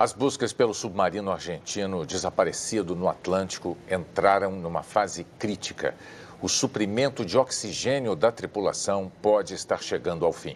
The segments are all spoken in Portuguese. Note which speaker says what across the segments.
Speaker 1: As buscas pelo submarino argentino desaparecido no Atlântico entraram numa fase crítica. O suprimento de oxigênio da tripulação pode estar chegando ao fim.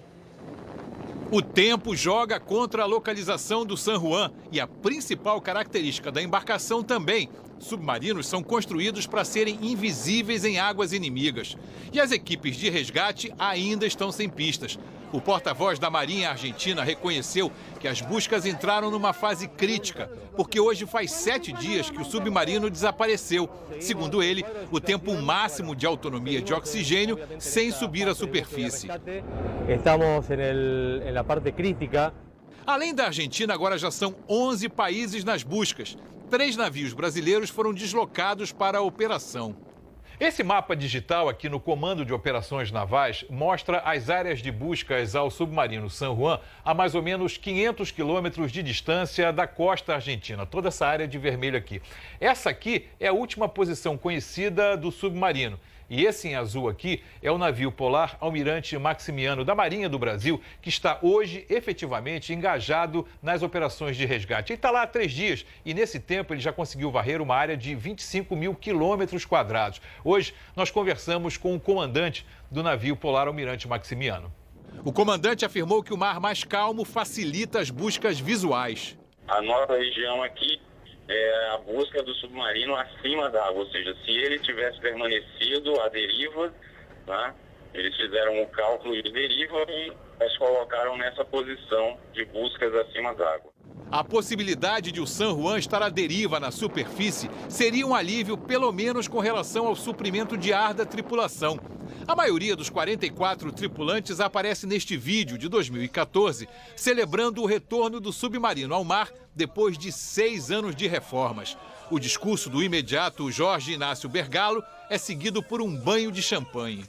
Speaker 2: O tempo joga contra a localização do San Juan e a principal característica da embarcação também. Submarinos são construídos para serem invisíveis em águas inimigas. E as equipes de resgate ainda estão sem pistas. O porta-voz da Marinha Argentina reconheceu que as buscas entraram numa fase crítica, porque hoje faz 7 dias que o submarino desapareceu. Segundo ele, o tempo máximo de autonomia de oxigênio sem subir à superfície.
Speaker 3: Estamos na parte crítica.
Speaker 2: Além da Argentina, agora já são 11 países nas buscas. 3 navios brasileiros foram deslocados para a operação. Esse mapa digital aqui no Comando de Operações Navais mostra as áreas de buscas ao submarino San Juan a mais ou menos 500 quilômetros de distância da costa argentina. Toda essa área de vermelho aqui. Essa aqui é a última posição conhecida do submarino. E esse em azul aqui é o navio polar Almirante Maximiano da Marinha do Brasil, que está hoje efetivamente engajado nas operações de resgate. Ele está lá há 3 dias e nesse tempo ele já conseguiu varrer uma área de 25 mil quilômetros quadrados. Hoje nós conversamos com o comandante do navio polar Almirante Maximiano. O comandante afirmou que o mar mais calmo facilita as buscas visuais.
Speaker 4: A nossa região aqui é a busca do submarino acima da água, ou seja, se ele tivesse permanecido à deriva, tá? Eles fizeram o cálculo de deriva e eles colocaram nessa posição de buscas acima d'água.
Speaker 2: A possibilidade de o San Juan estar à deriva na superfície seria um alívio, pelo menos com relação ao suprimento de ar da tripulação. A maioria dos 44 tripulantes aparece neste vídeo de 2014, celebrando o retorno do submarino ao mar depois de 6 anos de reformas. O discurso do imediato Jorge Inácio Bergalo é seguido por um banho de champanhe.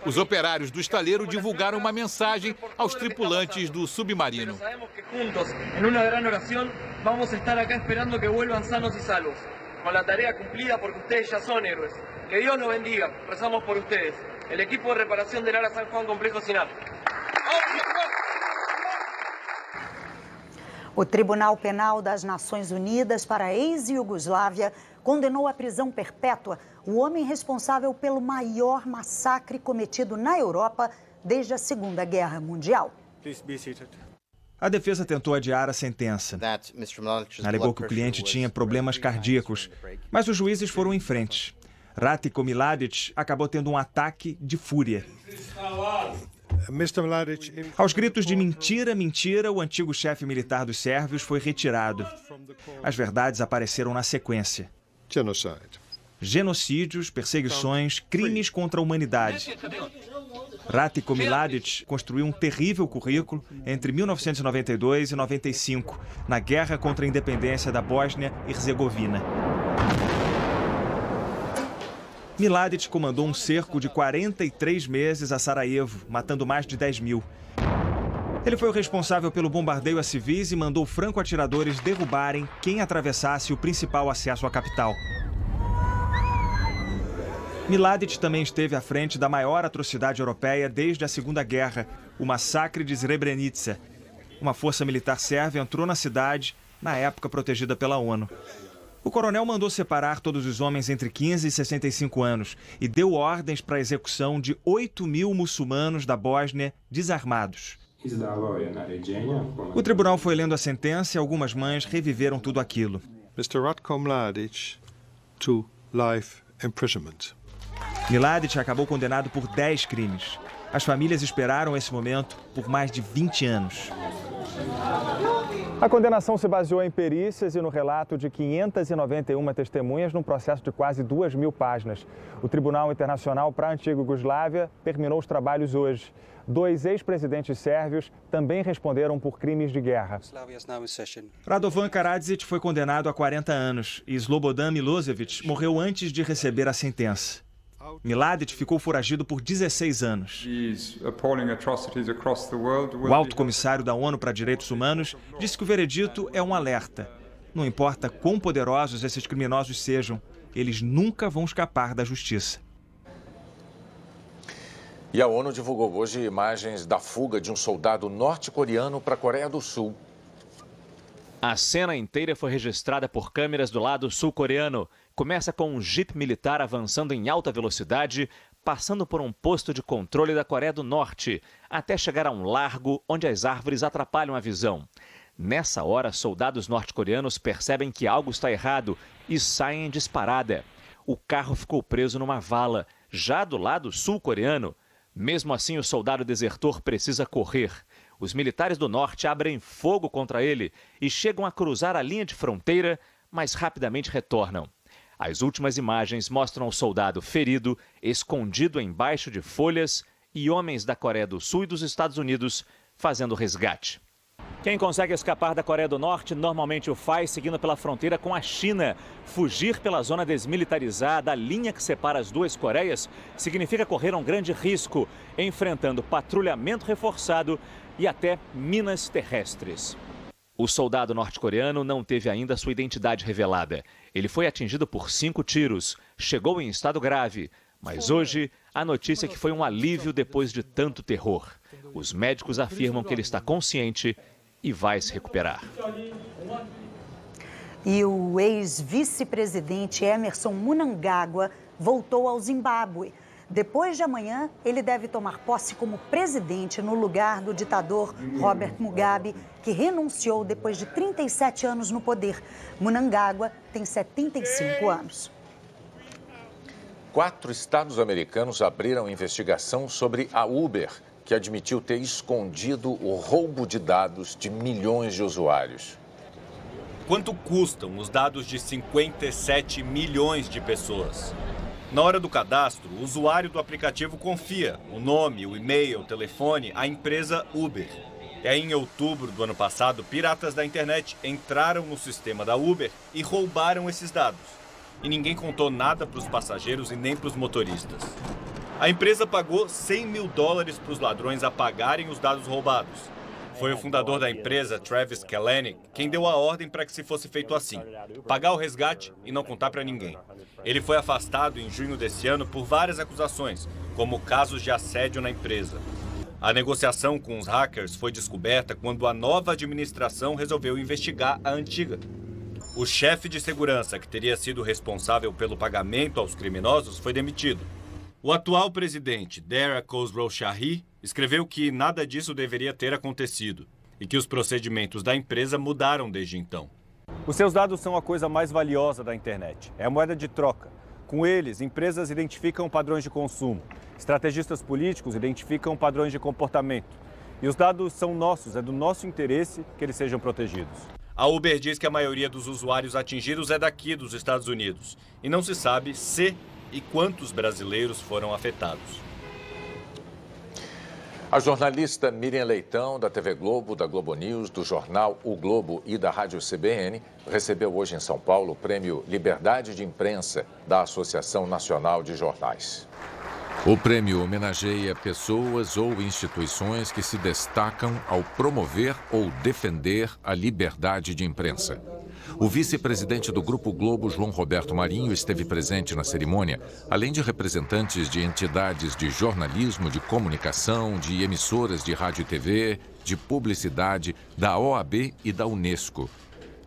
Speaker 2: Os operários do estaleiro divulgaram uma mensagem aos tripulantes do submarino.
Speaker 5: Sabemos que juntos, em uma grande oração, vamos estar aqui esperando que vuelvan sanos e salvos, com a tarefa cumprida porque ustedes já são héroes. Que Deus los bendiga. Rezamos por ustedes. El equipo de reparación del Ara San Juan Complejo Sinap.
Speaker 6: O Tribunal Penal das Nações Unidas para a ex-Iugoslávia condenou à prisão perpétua o homem responsável pelo maior massacre cometido na Europa desde a Segunda Guerra Mundial.
Speaker 7: A defesa tentou adiar a sentença. Alegou que o cliente tinha problemas cardíacos, mas os juízes foram em frente. Ratko Mladic acabou tendo um ataque de fúria. Aos gritos de mentira, mentira, o antigo chefe militar dos sérvios foi retirado. As verdades apareceram na sequência. Genocídios, perseguições, crimes contra a humanidade. Ratko Mladic construiu um terrível currículo entre 1992 e 95, na guerra contra a independência da Bósnia e Herzegovina. Mladic comandou um cerco de 43 meses a Sarajevo, matando mais de 10 mil. Ele foi o responsável pelo bombardeio a civis e mandou franco-atiradores derrubarem quem atravessasse o principal acesso à capital. Mladic também esteve à frente da maior atrocidade europeia desde a Segunda Guerra, o massacre de Srebrenica. Uma força militar sérvia entrou na cidade, na época protegida pela ONU. O coronel mandou separar todos os homens entre 15 e 65 anos e deu ordens para a execução de 8 mil muçulmanos da Bósnia desarmados. O tribunal foi lendo a sentença e algumas mães reviveram tudo aquilo.
Speaker 8: Mr. Ratko Mladic to life imprisonment.
Speaker 7: Mladic acabou condenado por 10 crimes. As famílias esperaram esse momento por mais de 20 anos. A condenação se baseou em perícias e no relato de 591 testemunhas num processo de quase 2.000 páginas. O Tribunal Internacional para a Antiga Iugoslávia terminou os trabalhos hoje. 2 ex-presidentes sérvios também responderam por crimes de guerra. Radovan Karadzic foi condenado a 40 anos e Slobodan Milosevic morreu antes de receber a sentença. Mladic ficou foragido por 16 anos. O alto comissário da ONU para Direitos Humanos disse que o veredito é um alerta. Não importa quão poderosos esses criminosos sejam, eles nunca vão escapar da justiça.
Speaker 1: E a ONU divulgou hoje imagens da fuga de um soldado norte-coreano para a Coreia do Sul.
Speaker 9: A cena inteira foi registrada por câmeras do lado sul-coreano. Começa com um jipe militar avançando em alta velocidade, passando por um posto de controle da Coreia do Norte, até chegar a um largo onde as árvores atrapalham a visão. Nessa hora, soldados norte-coreanos percebem que algo está errado e saem em disparada. O carro ficou preso numa vala. Já do lado sul-coreano, mesmo assim o soldado desertor precisa correr. Os militares do norte abrem fogo contra ele e chegam a cruzar a linha de fronteira, mas rapidamente retornam. As últimas imagens mostram o soldado ferido, escondido embaixo de folhas e homens da Coreia do Sul e dos Estados Unidos fazendo resgate. Quem consegue escapar da Coreia do Norte normalmente o faz seguindo pela fronteira com a China. Fugir pela zona desmilitarizada, a linha que separa as duas Coreias, significa correr um grande risco, enfrentando patrulhamento reforçado e até minas terrestres. O soldado norte-coreano não teve ainda sua identidade revelada. Ele foi atingido por 5 tiros, chegou em estado grave, mas hoje a notícia é que foi um alívio depois de tanto terror. Os médicos afirmam que ele está consciente e vai se recuperar.
Speaker 6: E o ex-vice-presidente Emmerson Mnangagwa voltou ao Zimbábue. Depois de amanhã, ele deve tomar posse como presidente no lugar do ditador Robert Mugabe, que renunciou depois de 37 anos no poder. Mnangagwa tem 75 anos.
Speaker 1: 4 estados americanos abriram investigação sobre a Uber, que admitiu ter escondido o roubo de dados de milhões de usuários.
Speaker 10: Quanto custam os dados de 57 milhões de pessoas? Na hora do cadastro, o usuário do aplicativo confia o nome, o e-mail, o telefone à empresa Uber. E aí, em outubro do ano passado, piratas da internet entraram no sistema da Uber e roubaram esses dados. E ninguém contou nada para os passageiros e nem para os motoristas. A empresa pagou $100 mil para os ladrões apagarem os dados roubados. Foi o fundador da empresa, Travis Kalanick, quem deu a ordem para que se fosse feito assim: pagar o resgate e não contar para ninguém. Ele foi afastado em junho desse ano por várias acusações, como casos de assédio na empresa. A negociação com os hackers foi descoberta quando a nova administração resolveu investigar a antiga. O chefe de segurança, que teria sido responsável pelo pagamento aos criminosos, foi demitido. O atual presidente, Dara Khosrowshahi, escreveu que nada disso deveria ter acontecido e que os procedimentos da empresa mudaram desde então.
Speaker 11: Os seus dados são a coisa mais valiosa da internet. É a moeda de troca. Com eles, empresas identificam padrões de consumo. Estrategistas políticos identificam padrões de comportamento. E os dados são nossos, é do nosso interesse que eles sejam protegidos.
Speaker 10: A Uber diz que a maioria dos usuários atingidos é daqui dos Estados Unidos. E não se sabe se e quantos brasileiros foram afetados.
Speaker 1: A jornalista Miriam Leitão, da TV Globo, da Globo News, do jornal O Globo e da Rádio CBN, recebeu hoje em São Paulo o prêmio Liberdade de Imprensa da Associação Nacional de Jornais.
Speaker 12: O prêmio homenageia pessoas ou instituições que se destacam ao promover ou defender a liberdade de imprensa. O vice-presidente do Grupo Globo, João Roberto Marinho, esteve presente na cerimônia, além de representantes de entidades de jornalismo, de comunicação, de emissoras de rádio e TV, de publicidade, da OAB e da Unesco.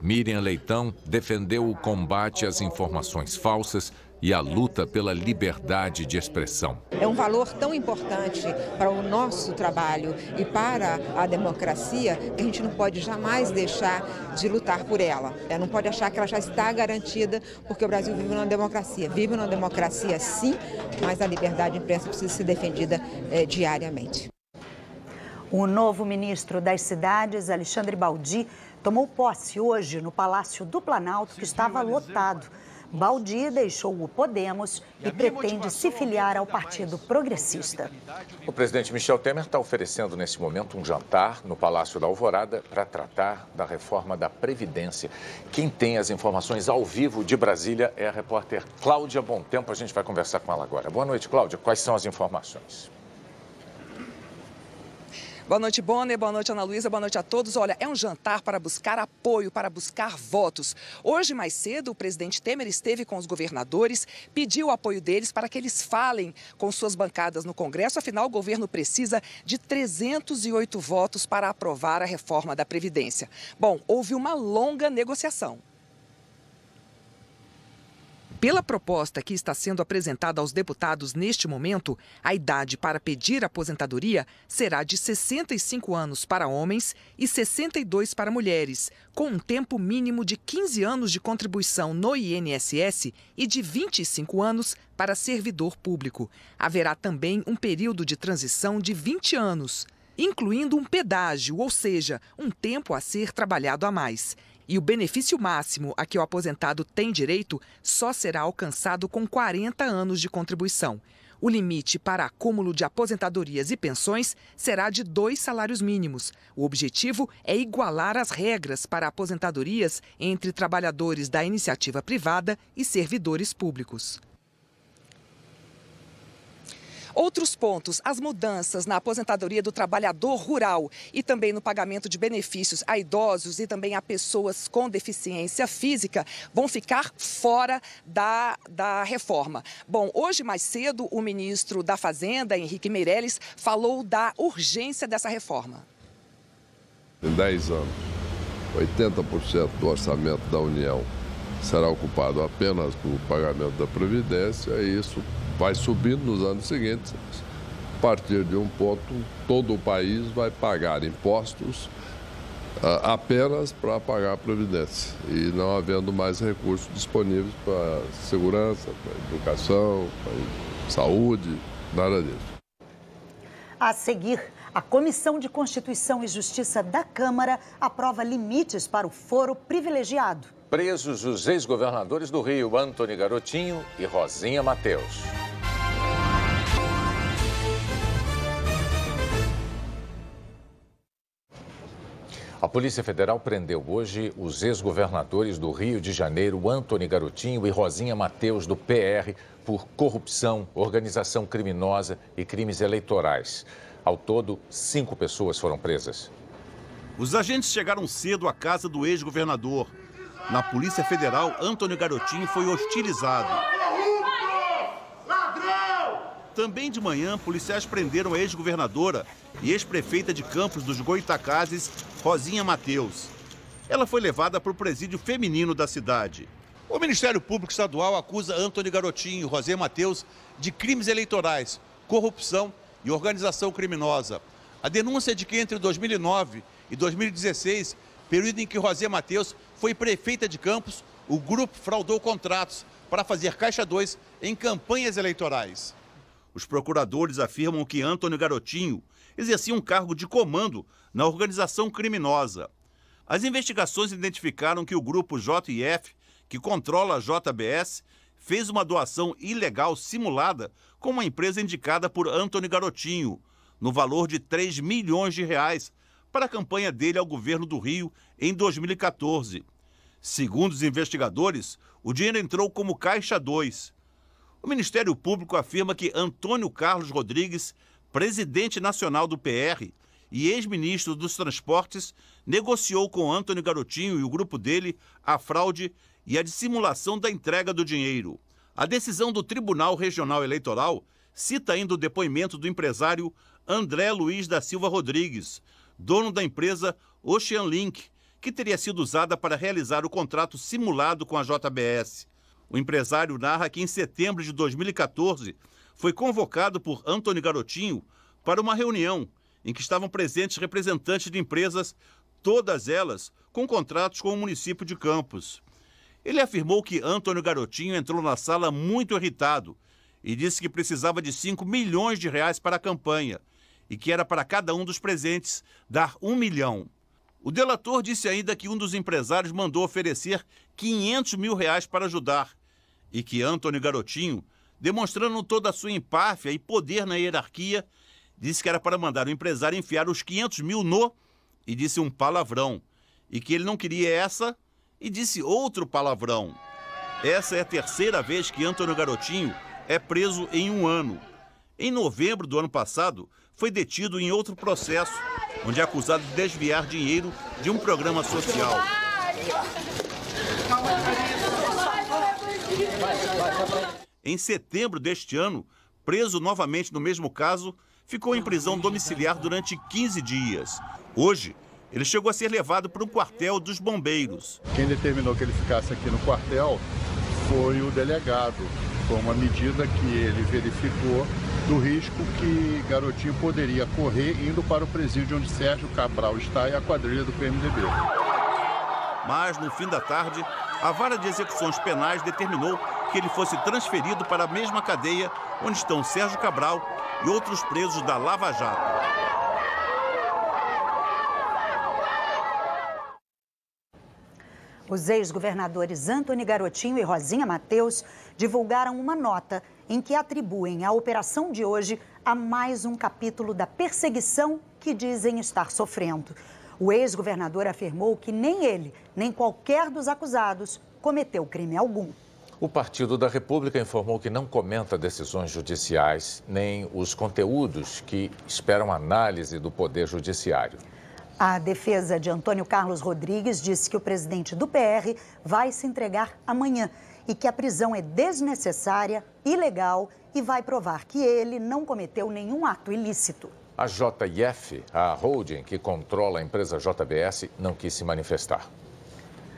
Speaker 12: Miriam Leitão defendeu o combate às informações falsas e a luta pela liberdade de expressão.
Speaker 13: É um valor tão importante para o nosso trabalho e para a democracia que a gente não pode jamais deixar de lutar por ela. Não pode achar que ela já está garantida, porque o Brasil vive numa democracia. Vive numa democracia, sim, mas a liberdade de imprensa precisa ser defendida diariamente.
Speaker 6: O novo ministro das Cidades, Alexandre Baldi, tomou posse hoje no Palácio do Planalto, que estava lotado. Baldi deixou o Podemos e pretende se filiar ao Partido Progressista.
Speaker 1: O presidente Michel Temer está oferecendo nesse momento um jantar no Palácio da Alvorada para tratar da reforma da Previdência. Quem tem as informações ao vivo de Brasília é a repórter Cláudia Bom Tempo. A gente vai conversar com ela agora. Boa noite, Cláudia. Quais são as informações?
Speaker 14: Boa noite, Bonner. Boa noite, Ana Luísa. Boa noite a todos. Olha, é um jantar para buscar apoio, para buscar votos. Hoje, mais cedo, o presidente Temer esteve com os governadores, pediu o apoio deles para que eles falem com suas bancadas no Congresso. Afinal, o governo precisa de 308 votos para aprovar a reforma da Previdência. Bom, houve uma longa negociação. Pela proposta que está sendo apresentada aos deputados neste momento, a idade para pedir aposentadoria será de 65 anos para homens e 62 para mulheres, com um tempo mínimo de 15 anos de contribuição no INSS e de 25 anos para servidor público. Haverá também um período de transição de 20 anos, incluindo um pedágio, ou seja, um tempo a ser trabalhado a mais. E o benefício máximo a que o aposentado tem direito só será alcançado com 40 anos de contribuição. O limite para acúmulo de aposentadorias e pensões será de 2 salários mínimos. O objetivo é igualar as regras para aposentadorias entre trabalhadores da iniciativa privada e servidores públicos. Outros pontos, as mudanças na aposentadoria do trabalhador rural e também no pagamento de benefícios a idosos e também a pessoas com deficiência física vão ficar fora da reforma. Bom, hoje mais cedo o ministro da Fazenda, Henrique Meirelles, falou da urgência dessa reforma.
Speaker 15: Em 10 anos, 80% do orçamento da União será ocupado apenas pelo pagamento da Previdência e isso vai subindo nos anos seguintes. A partir de um ponto, todo o país vai pagar impostos apenas para pagar a Previdência e não havendo mais recursos disponíveis para segurança, para educação, para saúde, nada disso.
Speaker 6: A seguir, a Comissão de Constituição e Justiça da Câmara aprova limites para o foro privilegiado.
Speaker 1: Presos os ex-governadores do Rio, Antony Garotinho e Rosinha Mateus. A Polícia Federal prendeu hoje os ex-governadores do Rio de Janeiro, Antony Garotinho e Rosinha Mateus, do PR, por corrupção, organização criminosa e crimes eleitorais. Ao todo, 5 pessoas foram presas.
Speaker 16: Os agentes chegaram cedo à casa do ex-governador. Na Polícia Federal, Antony Garotinho foi hostilizado. Também de manhã, policiais prenderam a ex-governadora e ex-prefeita de Campos dos Goytacazes, Rosinha Mateus. Ela foi levada para o presídio feminino da cidade. O Ministério Público Estadual acusa Antony Garotinho e Rosinha Mateus de crimes eleitorais, corrupção e organização criminosa. A denúncia é de que entre 2009 e 2016, período em que Rosinha Mateus foi prefeita de Campos, o grupo fraudou contratos para fazer Caixa 2 em campanhas eleitorais. Os procuradores afirmam que Antony Garotinho exercia um cargo de comando na organização criminosa. As investigações identificaram que o grupo JF, que controla a JBS, fez uma doação ilegal simulada com uma empresa indicada por Antony Garotinho, no valor de 3 milhões de reais, para a campanha dele ao governo do Rio em 2014. Segundo os investigadores, o dinheiro entrou como Caixa 2. O Ministério Público afirma que Antônio Carlos Rodrigues, presidente nacional do PR e ex-ministro dos Transportes, negociou com Antony Garotinho e o grupo dele a fraude e a dissimulação da entrega do dinheiro. A decisão do Tribunal Regional Eleitoral cita ainda o depoimento do empresário André Luiz da Silva Rodrigues, dono da empresa Ocean Link, que teria sido usada para realizar o contrato simulado com a JBS. O empresário narra que em setembro de 2014 foi convocado por Antony Garotinho para uma reunião em que estavam presentes representantes de empresas, todas elas com contratos com o município de Campos. Ele afirmou que Antony Garotinho entrou na sala muito irritado e disse que precisava de 5 milhões de reais para a campanha e que era para cada um dos presentes dar 1 milhão. O delator disse ainda que um dos empresários mandou oferecer 500 mil reais para ajudar e que Antony Garotinho, demonstrando toda a sua empáfia e poder na hierarquia, disse que era para mandar o empresário enfiar os 500 mil no e disse um palavrão e que ele não queria essa e disse outro palavrão. Essa é a terceira vez que Antony Garotinho é preso em um ano. Em novembro do ano passado, foi detido em outro processo, onde é acusado de desviar dinheiro de um programa social. Em setembro deste ano, preso novamente no mesmo caso, ficou em prisão domiciliar durante 15 dias. Hoje, ele chegou a ser levado para um quartel dos bombeiros.
Speaker 17: Quem determinou que ele ficasse aqui no quartel foi o delegado. Foi uma medida que ele verificou do risco que Garotinho poderia correr indo para o presídio onde Sérgio Cabral está e a quadrilha do PMDB.
Speaker 16: Mas, no fim da tarde, a Vara de Execuções Penais determinou que ele fosse transferido para a mesma cadeia onde estão Sérgio Cabral e outros presos da Lava Jato.
Speaker 6: Os ex-governadores Antony Garotinho e Rosinha Mateus divulgaram uma nota em que atribuem a operação de hoje a mais um capítulo da perseguição que dizem estar sofrendo. O ex-governador afirmou que nem ele, nem qualquer dos acusados cometeu crime algum.
Speaker 1: O Partido da República informou que não comenta decisões judiciais, nem os conteúdos que esperam análise do Poder Judiciário.
Speaker 6: A defesa de Antônio Carlos Rodrigues disse que o presidente do PR vai se entregar amanhã e que a prisão é desnecessária, ilegal e vai provar que ele não cometeu nenhum ato ilícito.
Speaker 1: A JF, a holding que controla a empresa JBS, não quis se manifestar.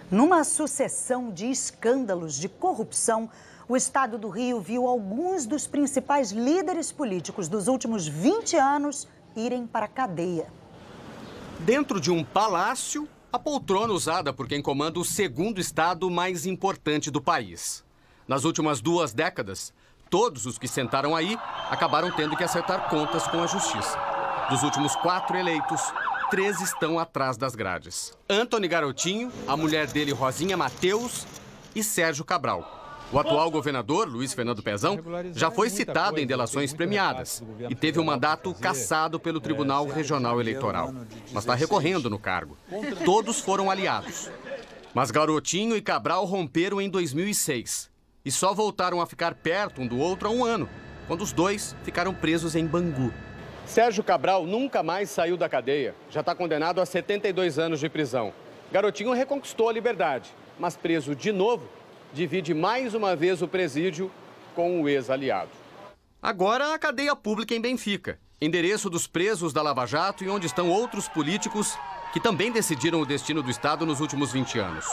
Speaker 6: Numa sucessão de escândalos de corrupção, o Estado do Rio viu alguns dos principais líderes políticos dos últimos 20 anos irem para a cadeia.
Speaker 18: Dentro de um palácio, a poltrona usada por quem comanda o segundo estado mais importante do país. Nas últimas 2 décadas, todos os que sentaram aí acabaram tendo que acertar contas com a justiça. Dos últimos 4 eleitos, 3 estão atrás das grades. Antony Garotinho, a mulher dele Rosinha Mateus e Sérgio Cabral. O atual governador, Luiz Fernando Pezão, já foi citado em delações premiadas e teve o mandato cassado pelo Tribunal Regional Eleitoral, mas está recorrendo no cargo. Todos foram aliados. Mas Garotinho e Cabral romperam em 2006 e só voltaram a ficar perto um do outro há 1 ano, quando os dois ficaram presos em Bangu. Sérgio Cabral nunca mais saiu da cadeia, já está condenado a 72 anos de prisão. Garotinho reconquistou a liberdade, mas preso de novo, divide mais uma vez o presídio com o ex-aliado. Agora a cadeia pública em Benfica, endereço dos presos da Lava Jato e onde estão outros políticos que também decidiram o destino do Estado nos últimos 20 anos.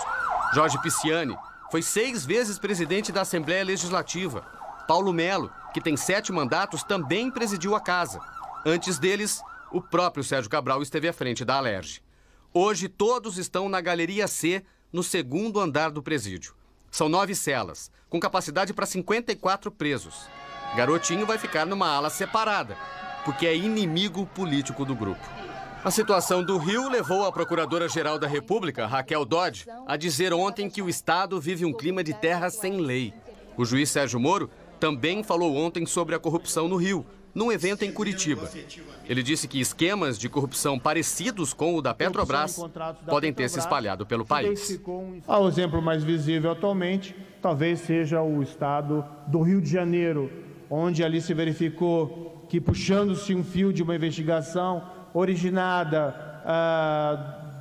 Speaker 18: Jorge Pisciani foi 6 vezes presidente da Assembleia Legislativa. Paulo Melo, que tem 7 mandatos, também presidiu a casa. Antes deles, o próprio Sérgio Cabral esteve à frente da Alerj. Hoje todos estão na Galeria C, no 2º andar do presídio. São 9 celas, com capacidade para 54 presos. Garotinho vai ficar numa ala separada, porque é inimigo político do grupo. A situação do Rio levou a Procuradora-Geral da República, Raquel Dodge, a dizer ontem que o Estado vive um clima de terra sem lei. O juiz Sérgio Moro também falou ontem sobre a corrupção no Rio, num evento em Curitiba. Ele disse que esquemas de corrupção parecidos com o da Petrobras podem ter se espalhado pelo país.
Speaker 19: O exemplo mais visível atualmente talvez seja o estado do Rio de Janeiro, onde ali se verificou que, puxando-se um fio de uma investigação originada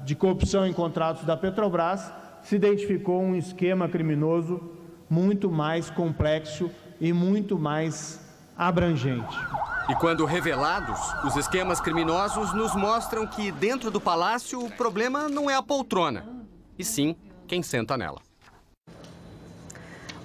Speaker 19: de corrupção em contratos da Petrobras, se identificou um esquema criminoso muito mais complexo e muito mais abrangente.
Speaker 18: E quando revelados, os esquemas criminosos nos mostram que dentro do palácio o problema não é a poltrona, e sim quem senta nela.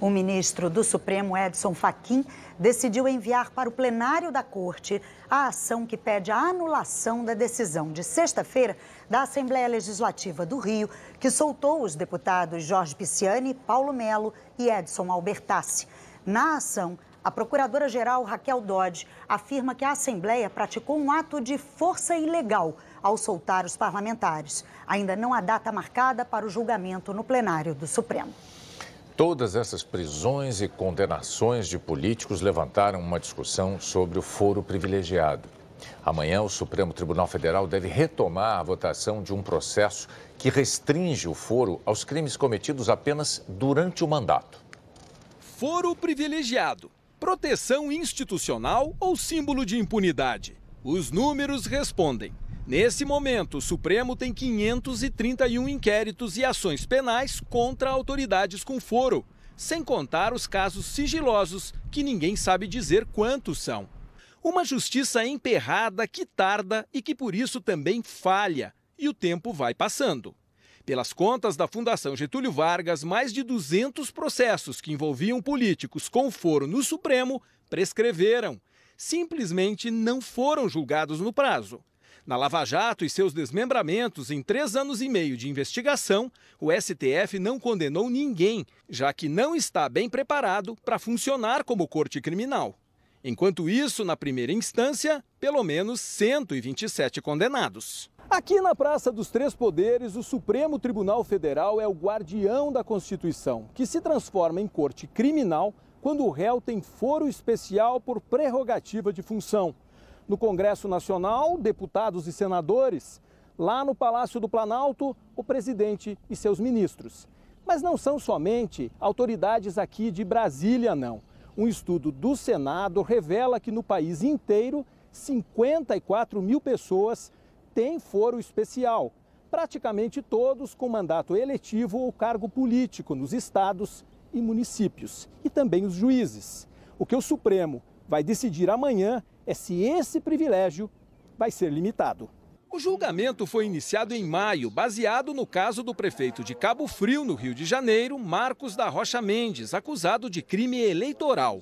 Speaker 6: O ministro do Supremo, Edson Fachin, decidiu enviar para o plenário da Corte a ação que pede a anulação da decisão de sexta-feira da Assembleia Legislativa do Rio, que soltou os deputados Jorge Pisciani, Paulo Melo e Edson Albertassi. Na ação, a procuradora-geral Raquel Dodge afirma que a Assembleia praticou um ato de força ilegal ao soltar os parlamentares. Ainda não há data marcada para o julgamento no plenário do Supremo.
Speaker 1: Todas essas prisões e condenações de políticos levantaram uma discussão sobre o foro privilegiado. Amanhã, o Supremo Tribunal Federal deve retomar a votação de um processo que restringe o foro aos crimes cometidos apenas durante o mandato.
Speaker 20: Foro privilegiado, proteção institucional ou símbolo de impunidade? Os números respondem. Nesse momento, o Supremo tem 531 inquéritos e ações penais contra autoridades com foro, sem contar os casos sigilosos, que ninguém sabe dizer quantos são. Uma justiça emperrada que tarda e que por isso também falha, e o tempo vai passando. Pelas contas da Fundação Getúlio Vargas, mais de 200 processos que envolviam políticos com foro no Supremo prescreveram. Simplesmente não foram julgados no prazo. Na Lava Jato e seus desmembramentos em 3 anos e meio de investigação, o STF não condenou ninguém, já que não está bem preparado para funcionar como corte criminal. Enquanto isso, na primeira instância, pelo menos 127 condenados. Aqui na Praça dos Três Poderes, o Supremo Tribunal Federal é o guardião da Constituição, que se transforma em corte criminal quando o réu tem foro especial por prerrogativa de função. No Congresso Nacional, deputados e senadores. Lá no Palácio do Planalto, o presidente e seus ministros. Mas não são somente autoridades aqui de Brasília, não. Um estudo do Senado revela que no país inteiro, 54 mil pessoas têm foro especial. Praticamente todos com mandato eletivo ou cargo político nos estados e municípios. E também os juízes. O que o Supremo vai decidir amanhã é se esse privilégio vai ser limitado. O julgamento foi iniciado em maio, baseado no caso do prefeito de Cabo Frio, no Rio de Janeiro, Marcos da Rocha Mendes, acusado de crime eleitoral.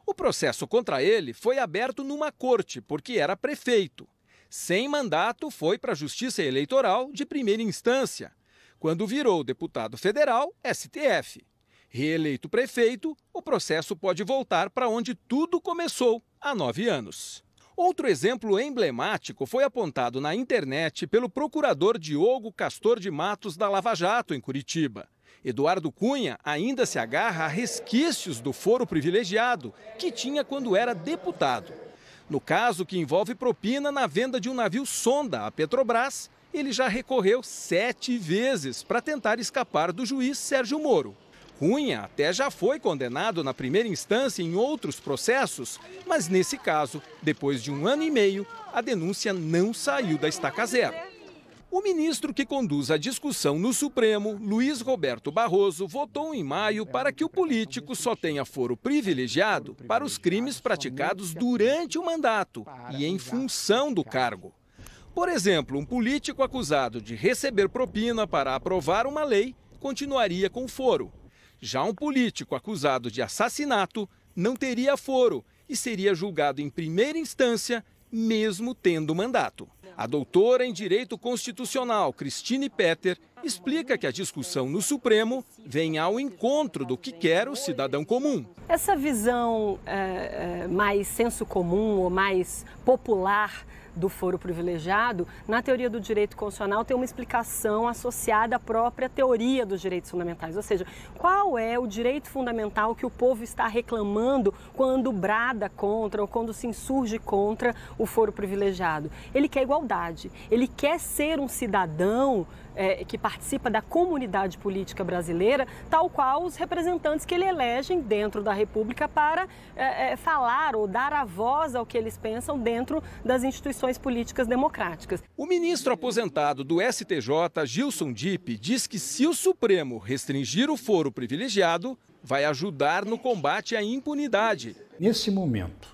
Speaker 20: O processo contra ele foi aberto numa corte, porque era prefeito. Sem mandato, foi para a Justiça Eleitoral de primeira instância. Quando virou deputado federal, STF. Reeleito prefeito, o processo pode voltar para onde tudo começou, há 9 anos. Outro exemplo emblemático foi apontado na internet pelo procurador Diogo Castor de Matos da Lava Jato, em Curitiba. Eduardo Cunha ainda se agarra a resquícios do foro privilegiado que tinha quando era deputado. No caso que envolve propina na venda de um navio sonda à Petrobras, ele já recorreu 7 vezes para tentar escapar do juiz Sérgio Moro. Cunha até já foi condenado na primeira instância em outros processos, mas nesse caso, depois de 1 ano e meio, a denúncia não saiu da estaca zero. O ministro que conduz a discussão no Supremo, Luiz Roberto Barroso, votou em maio para que o político só tenha foro privilegiado para os crimes praticados durante o mandato e em função do cargo. Por exemplo, um político acusado de receber propina para aprovar uma lei continuaria com foro. Já um político acusado de assassinato não teria foro e seria julgado em primeira instância, mesmo tendo mandato. A doutora em Direito Constitucional, Cristine Petter, explica que a discussão no Supremo vem ao encontro do que quer o cidadão comum.
Speaker 21: Essa visão mais senso comum ou mais popular do foro privilegiado, na teoria do direito constitucional tem uma explicação associada à própria teoria dos direitos fundamentais, ou seja, qual é o direito fundamental que o povo está reclamando quando brada contra ou quando se insurge contra o foro privilegiado. Ele quer igualdade, ele quer ser um cidadão que participa da comunidade política brasileira, tal qual os representantes que ele elegem dentro da República para falar ou dar a voz ao que eles pensam dentro das instituições políticas democráticas.
Speaker 20: O ministro aposentado do STJ, Gilson Dipp, diz que se o Supremo restringir o foro privilegiado, vai ajudar no combate à impunidade.
Speaker 22: Nesse momento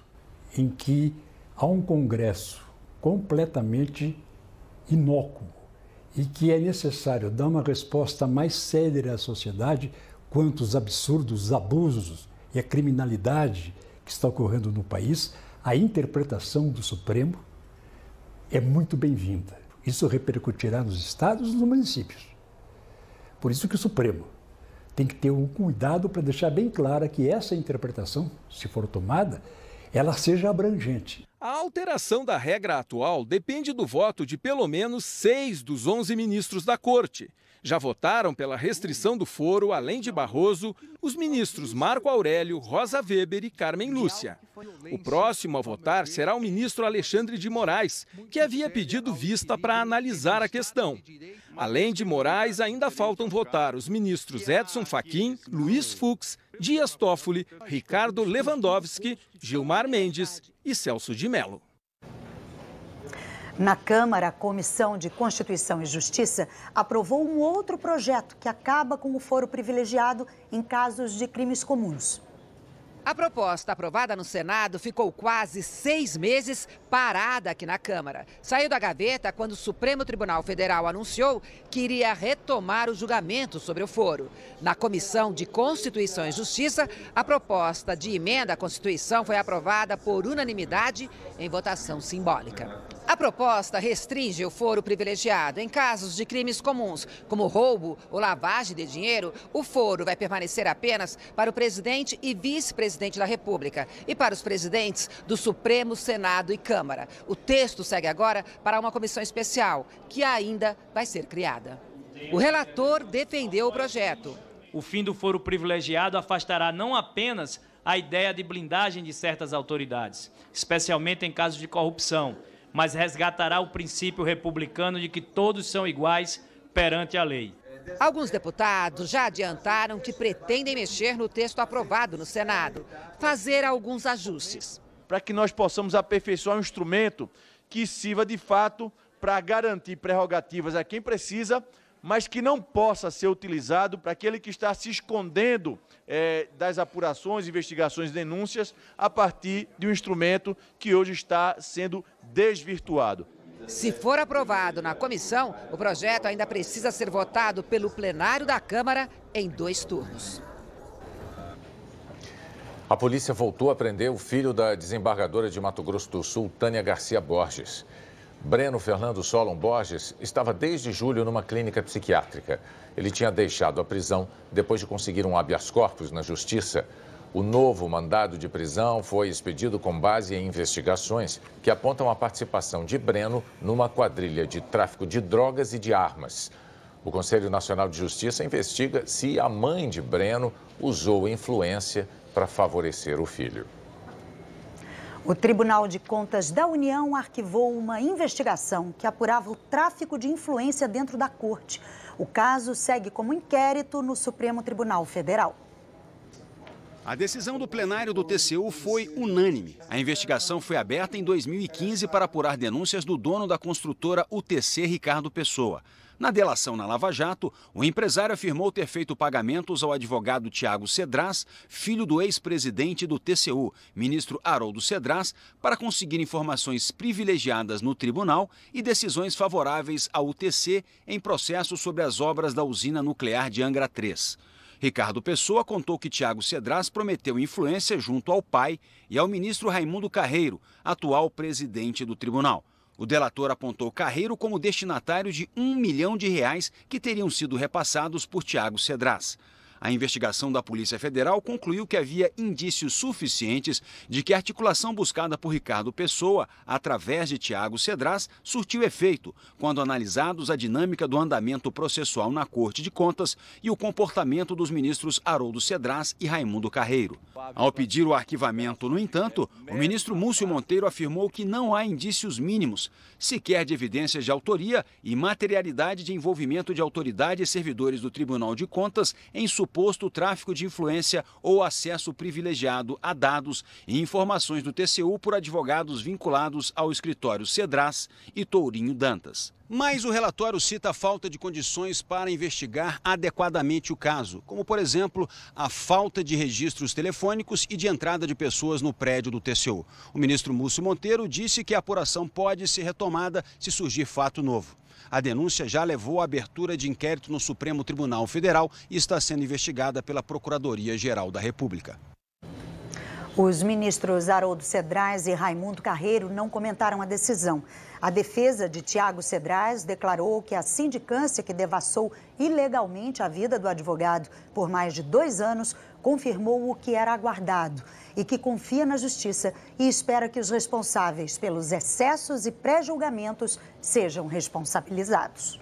Speaker 22: em que há um Congresso completamente inócuo, e que é necessário dar uma resposta mais séria à sociedade quanto aos absurdos, os abusos e a criminalidade que está ocorrendo no país, a interpretação do Supremo é muito bem-vinda. Isso repercutirá nos estados e nos municípios. Por isso que o Supremo tem que ter um cuidado para deixar bem clara que essa interpretação, se for tomada, ela seja abrangente.
Speaker 20: A alteração da regra atual depende do voto de pelo menos 6 dos 11 ministros da Corte. Já votaram pela restrição do foro, além de Barroso, os ministros Marco Aurélio, Rosa Weber e Carmen Lúcia. O próximo a votar será o ministro Alexandre de Moraes, que havia pedido vista para analisar a questão. Além de Moraes, ainda faltam votar os ministros Edson Fachin, Luiz Fux, Dias Toffoli, Ricardo Lewandowski, Gilmar Mendes e Celso de Mello.
Speaker 6: Na Câmara, a Comissão de Constituição e Justiça aprovou um outro projeto que acaba com o foro privilegiado em casos de crimes comuns.
Speaker 3: A proposta aprovada no Senado ficou quase 6 meses parada aqui na Câmara. Saiu da gaveta quando o Supremo Tribunal Federal anunciou que iria retomar o julgamento sobre o foro. Na Comissão de Constituição e Justiça, a proposta de emenda à Constituição foi aprovada por unanimidade em votação simbólica. A proposta restringe o foro privilegiado em casos de crimes comuns, como roubo ou lavagem de dinheiro. O foro vai permanecer apenas para o presidente e vice-presidente da República e para os presidentes do Supremo, Senado e Câmara. O texto segue agora para uma comissão especial, que ainda vai ser criada. O relator defendeu o projeto.
Speaker 4: O fim do foro privilegiado afastará não apenas a ideia de blindagem de certas autoridades, especialmente em casos de corrupção, mas resgatará o princípio republicano de que todos são iguais perante a lei.
Speaker 3: Alguns deputados já adiantaram que pretendem mexer no texto aprovado no Senado, fazer alguns ajustes.
Speaker 23: Para que nós possamos aperfeiçoar um instrumento que sirva de fato para garantir prerrogativas a quem precisa, mas que não possa ser utilizado para aquele que está se escondendo das apurações, investigações, denúncias, a partir de um instrumento que hoje está sendo desvirtuado.
Speaker 3: Se for aprovado na comissão, o projeto ainda precisa ser votado pelo plenário da Câmara em 2 turnos.
Speaker 1: A polícia voltou a prender o filho da desembargadora de Mato Grosso do Sul, Tânia Garcia Borges. Breno Fernando Solon Borges estava desde julho numa clínica psiquiátrica. Ele tinha deixado a prisão depois de conseguir um habeas corpus na justiça. O novo mandado de prisão foi expedido com base em investigações que apontam a participação de Breno numa quadrilha de tráfico de drogas e de armas. O Conselho Nacional de Justiça investiga se a mãe de Breno usou influência para favorecer o filho.
Speaker 6: O Tribunal de Contas da União arquivou uma investigação que apurava o tráfico de influência dentro da corte. O caso segue como inquérito no Supremo Tribunal Federal.
Speaker 24: A decisão do plenário do TCU foi unânime. A investigação foi aberta em 2015 para apurar denúncias do dono da construtora UTC, Ricardo Pessoa. Na delação na Lava Jato, o empresário afirmou ter feito pagamentos ao advogado Tiago Cedras, filho do ex-presidente do TCU, ministro Haroldo Cedras, para conseguir informações privilegiadas no tribunal e decisões favoráveis à UTC em processo sobre as obras da usina nuclear de Angra 3. Ricardo Pessoa contou que Tiago Cedras prometeu influência junto ao pai e ao ministro Raimundo Carreiro, atual presidente do tribunal. O delator apontou Carreiro como destinatário de R$1 milhão que teriam sido repassados por Tiago Cedras. A investigação da Polícia Federal concluiu que havia indícios suficientes de que a articulação buscada por Ricardo Pessoa, através de Tiago Cedras, surtiu efeito, quando analisados a dinâmica do andamento processual na Corte de Contas e o comportamento dos ministros Haroldo Cedras e Raimundo Carreiro. Ao pedir o arquivamento, no entanto, o ministro Múcio Monteiro afirmou que não há indícios mínimos, sequer de evidências de autoria e materialidade de envolvimento de autoridades e servidores do Tribunal de Contas em suposto tráfico de influência ou acesso privilegiado a dados e informações do TCU por advogados vinculados ao escritório Cedras e Tourinho Dantas. Mas o relatório cita a falta de condições para investigar adequadamente o caso, como, por exemplo, a falta de registros telefônicos e de entrada de pessoas no prédio do TCU. O ministro Múcio Monteiro disse que a apuração pode ser retomada se surgir fato novo. A denúncia já levou à abertura de inquérito no Supremo Tribunal Federal e está sendo investigada pela Procuradoria-Geral da República.
Speaker 6: Os ministros Haroldo Cedras e Raimundo Carreiro não comentaram a decisão. A defesa de Tiago Cedras declarou que a sindicância que devassou ilegalmente a vida do advogado por mais de 2 anos confirmou o que era aguardado e que confia na justiça e espera que os responsáveis pelos excessos e pré-julgamentos sejam responsabilizados.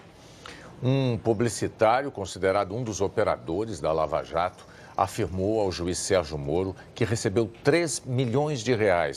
Speaker 1: Um publicitário considerado um dos operadores da Lava Jato afirmou ao juiz Sérgio Moro que recebeu R$3 milhões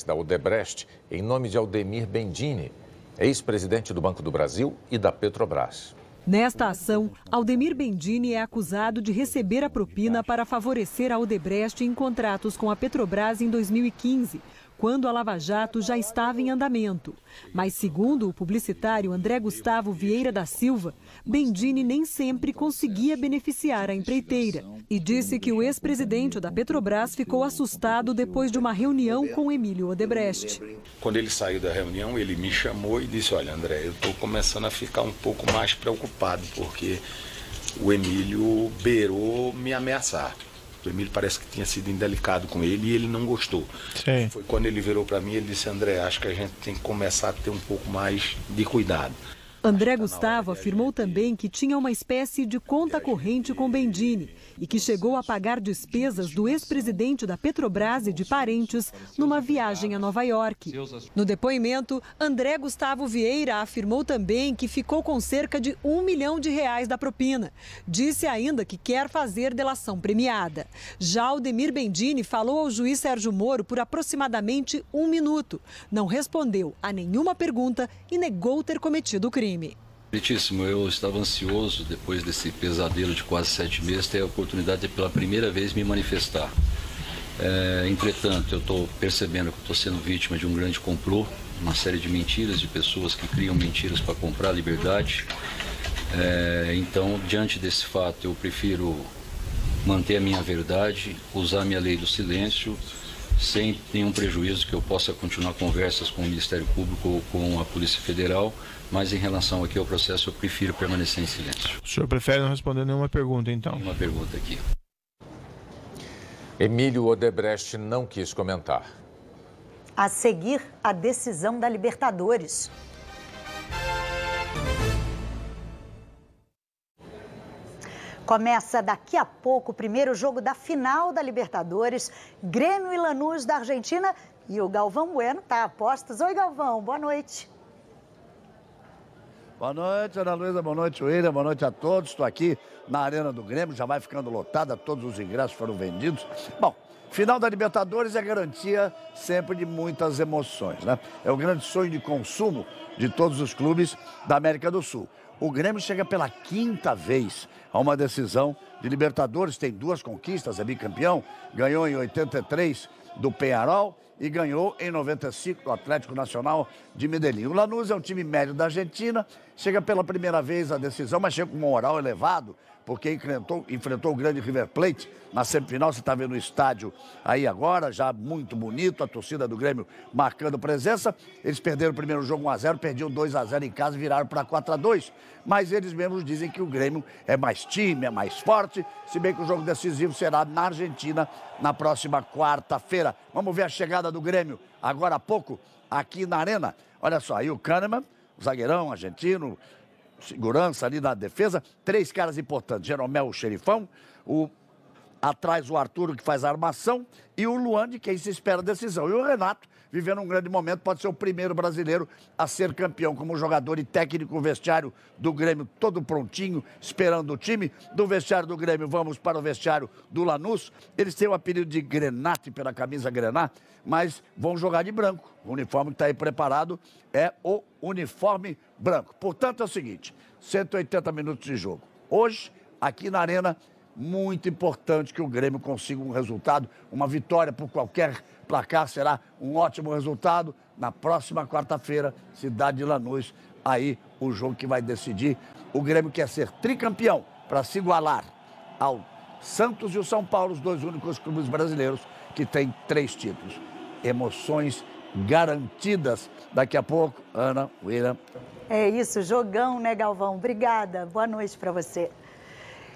Speaker 1: da Odebrecht em nome de Aldemir Bendini, ex-presidente do Banco do Brasil e da Petrobras.
Speaker 25: Nesta ação, Aldemir Bendini é acusado de receber a propina para favorecer a Odebrecht em contratos com a Petrobras em 2015, quando a Lava Jato já estava em andamento. Mas, segundo o publicitário André Gustavo Vieira da Silva, Bendini nem sempre conseguia beneficiar a empreiteira. E disse que o ex-presidente da Petrobras ficou assustado depois de uma reunião com Emílio Odebrecht.
Speaker 2: Quando ele saiu da reunião, ele me chamou e disse: olha, André, eu estou começando a ficar um pouco mais preocupado, porque o Emílio beirou me ameaçar. O Emílio parece que tinha sido indelicado com ele e ele não gostou.
Speaker 23: Sim.
Speaker 2: Foi quando ele virou para mim e ele disse: André, acho que a gente tem que começar a ter um pouco mais de cuidado.
Speaker 25: André Gustavo afirmou também que tinha uma espécie de conta corrente com Bendini e que chegou a pagar despesas do ex-presidente da Petrobras e de parentes numa viagem a Nova York. No depoimento, André Gustavo Vieira afirmou também que ficou com cerca de R$1 milhão da propina. Disse ainda que quer fazer delação premiada. Já Aldemir Bendini falou ao juiz Sérgio Moro por aproximadamente 1 minuto. Não respondeu a nenhuma pergunta e negou ter cometido o crime.
Speaker 5: Muitíssimo, eu estava ansioso, depois desse pesadelo de quase 7 meses, ter a oportunidade de pela primeira vez me manifestar. Entretanto, eu estou percebendo que estou sendo vítima de um grande complô, uma série de mentiras, de pessoas que criam mentiras para comprar a liberdade. Então, diante desse fato, eu prefiro manter a minha verdade, usar a minha lei do silêncio, sem nenhum prejuízo que eu possa continuar conversas com o Ministério Público ou com a Polícia Federal, mas em relação aqui ao processo eu prefiro permanecer em silêncio.
Speaker 23: O senhor prefere não responder nenhuma pergunta, então?
Speaker 5: Uma pergunta aqui.
Speaker 1: Emílio Odebrecht não quis comentar.
Speaker 6: A seguir, a decisão da Libertadores. Começa daqui a pouco o primeiro jogo da final da Libertadores, Grêmio e Lanús da Argentina. E o Galvão Bueno está a postos. Oi, Galvão, boa noite.
Speaker 7: Boa noite, Ana Luísa, boa noite, William, boa noite a todos. Estou aqui na Arena do Grêmio, já vai ficando lotada, todos os ingressos foram vendidos. Bom, final da Libertadores é garantia sempre de muitas emoções, né? É o grande sonho de consumo de todos os clubes da América do Sul. O Grêmio chega pela 5ª vez a uma decisão de Libertadores, tem 2 conquistas, é bicampeão, ganhou em 83 do Peñarol e ganhou em 95 do Atlético Nacional de Medellín. O Lanús é um time médio da Argentina, chega pela primeira vez à decisão, mas chega com um moral elevado, porque enfrentou o grande River Plate na semifinal. Você está vendo o estádio aí agora, já muito bonito, a torcida do Grêmio marcando presença. Eles perderam o primeiro jogo 1-0, perdiam 2-0 em casa e viraram para 4-2. Mas eles mesmos dizem que o Grêmio é mais time, é mais forte, se bem que o jogo decisivo será na Argentina na próxima quarta-feira. Vamos ver a chegada do Grêmio agora há pouco aqui na Arena. Olha só, aí o Kahneman, o zagueirão argentino, segurança ali na defesa, 3 caras importantes, Jeromel, o xerifão, atrás o Arturo, que faz a armação, e o Luan, de quem se espera a decisão. E o Renato, vivendo um grande momento, pode ser o primeiro brasileiro a ser campeão como jogador e técnico. O vestiário do Grêmio todo prontinho, esperando o time. Do vestiário do Grêmio, vamos para o vestiário do Lanús. Eles têm o apelido de Grenate pela camisa Grená, mas vão jogar de branco. O uniforme que está aí preparado é o uniforme branco. Portanto, é o seguinte, 180 minutos de jogo. Hoje, aqui na Arena, muito importante que o Grêmio consiga um resultado, uma vitória por qualquer placar será um ótimo resultado. Na próxima quarta-feira, cidade de Lanús, aí o jogo que vai decidir. O Grêmio quer ser tricampeão para se igualar ao Santos e o São Paulo, os 2 únicos clubes brasileiros que têm 3 títulos. Emoções garantidas. Daqui a pouco, Ana, William.
Speaker 6: É isso, jogão, né, Galvão? Obrigada, boa noite para você.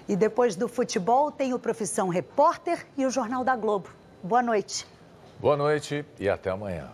Speaker 6: E depois do futebol, tem o Profissão Repórter e o Jornal da Globo. Boa noite.
Speaker 1: Boa noite e até amanhã.